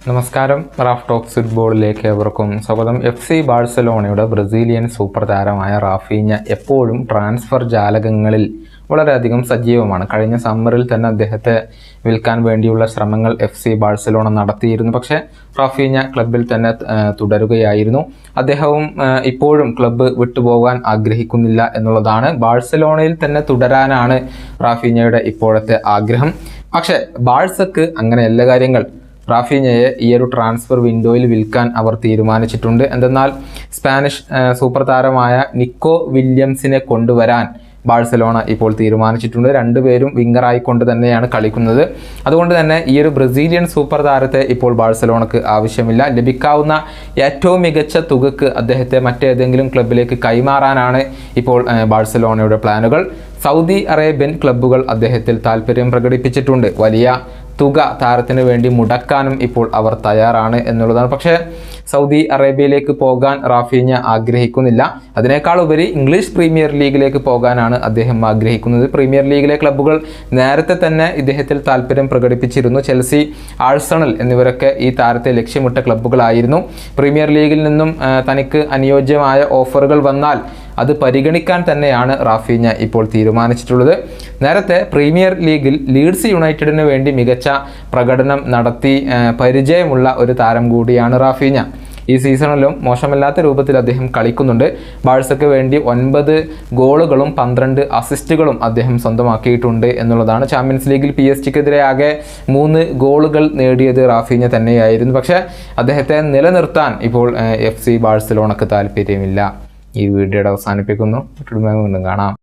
നമസ്കാരം. Raf talks ഫുട്ബോളിലേക്ക് ഏവർക്കും സ്വാഗതം. FC ബാഴ്സലോണയുടെ ബ്രസീലിയൻ സൂപ്പർ താരമായ റാഫീഞ്ഞ എപ്പോഴും ട്രാൻസ്ഫർ ജാലകങ്ങളിൽ വളരെയധികം സജീവമാണ്. കഴിഞ്ഞ സമ്മറിൽ തന്നെ അദ്ദേഹത്തെ വിൽക്കാൻ വേണ്ടിയുള്ള ശ്രമങ്ങൾ FC ബാഴ്സലോണ നടത്തിയിരുന്നു. പക്ഷേ റാഫീഞ്ഞ ക്ലബിൽ തന്നെ തുടരുകയായിരുന്നു. അദ്ദേഹവും ഇപ്പോഴും ക്ലബ്ബ് വിട്ടുപോകാൻ ആഗ്രഹിക്കുന്നില്ല എന്നുള്ളതാണ്. ബാഴ്സലോണയിൽ തന്നെ തുടരാനാണ് റാഫീഞ്ഞയുടെ ഇപ്പോഴത്തെ ആഗ്രഹം. പക്ഷേ ബാഴ്സക്ക് അങ്ങനെയല്ല കാര്യങ്ങൾ. റാഫീഞ്ഞയെ ഈ ഒരു ട്രാൻസ്ഫർ വിൻഡോയിൽ വിൽക്കാൻ അവർ തീരുമാനിച്ചിട്ടുണ്ട്. എന്തെന്നാൽ സ്പാനിഷ് സൂപ്പർ താരമായ നിക്കോ വില്യംസിനെ കൊണ്ടുവരാൻ ബാഴ്സലോണ ഇപ്പോൾ തീരുമാനിച്ചിട്ടുണ്ട്. രണ്ടുപേരും വിങ്ങറായിക്കൊണ്ട് തന്നെയാണ് കളിക്കുന്നത്. അതുകൊണ്ട് തന്നെ ഈ ഒരു ബ്രസീലിയൻ സൂപ്പർ താരത്തെ ഇപ്പോൾ ബാഴ്സലോണക്ക് ആവശ്യമില്ല. ലഭിക്കാവുന്ന ഏറ്റവും മികച്ച തുകക്ക് അദ്ദേഹത്തെ മറ്റേതെങ്കിലും ക്ലബിലേക്ക് കൈമാറാനാണ് ഇപ്പോൾ ബാഴ്സലോണയുടെ പ്ലാനുകൾ. സൗദി അറേബ്യൻ ക്ലബ്ബുകൾ അദ്ദേഹത്തിൽ താല്പര്യം പ്രകടിപ്പിച്ചിട്ടുണ്ട്. വലിയ തുക താരത്തിന് വേണ്ടി മുടക്കാനും ഇപ്പോൾ അവർ തയ്യാറാണ് എന്നുള്ളതാണ്. പക്ഷേ സൗദി അറേബ്യയിലേക്ക് പോകാൻ റാഫീഞ്ഞ ആഗ്രഹിക്കുന്നില്ല. അതിനേക്കാൾ ഉപരി ഇംഗ്ലീഷ് പ്രീമിയർ ലീഗിലേക്ക് പോകാനാണ് അദ്ദേഹം ആഗ്രഹിക്കുന്നത്. പ്രീമിയർ ലീഗിലെ ക്ലബ്ബുകൾ നേരത്തെ തന്നെ ഇദ്ദേഹത്തിൽ താല്പര്യം പ്രകടിപ്പിച്ചിരുന്നു. ചെൽസി, ആഴ്സണൽ എന്നിവരൊക്കെ ഈ താരത്തെ ലക്ഷ്യമിട്ട ക്ലബ്ബുകളായിരുന്നു. പ്രീമിയർ ലീഗിൽ നിന്നും തനിക്ക് അനുയോജ്യമായ ഓഫറുകൾ വന്നാൽ അത് പരിഗണിക്കാൻ തന്നെയാണ് റാഫീഞ്ഞ ഇപ്പോൾ തീരുമാനിച്ചിട്ടുള്ളത്. നേരത്തെ പ്രീമിയർ ലീഗിൽ ലീഡ്സ് യുണൈറ്റഡിന് വേണ്ടി മികച്ച പ്രകടനം നടത്തി പരിചയമുള്ള ഒരു താരം കൂടിയാണ് റാഫീഞ്ഞ. ഈ സീസണിലും മോശമല്ലാത്ത രൂപത്തിൽ അദ്ദേഹം കളിക്കുന്നുണ്ട്. ബാഴ്സയ്ക്ക് വേണ്ടി 9 ഗോളുകളും 12 അസിസ്റ്റുകളും അദ്ദേഹം സ്വന്തമാക്കിയിട്ടുണ്ട് എന്നുള്ളതാണ്. ചാമ്പ്യൻസ് ലീഗിൽ PSG-ക്കെതിരെ ആകെ 3 ഗോളുകൾ നേടിയത് റാഫീഞ്ഞ തന്നെയായിരുന്നു. പക്ഷേ അദ്ദേഹത്തെ നിലനിർത്താൻ ഇപ്പോൾ FC ബാഴ്സലോണക്ക് താല്പര്യമില്ല. ഈ വീഡിയോയുടെ അവസാനിപ്പിക്കുന്നു. വീണ്ടും കാണാം.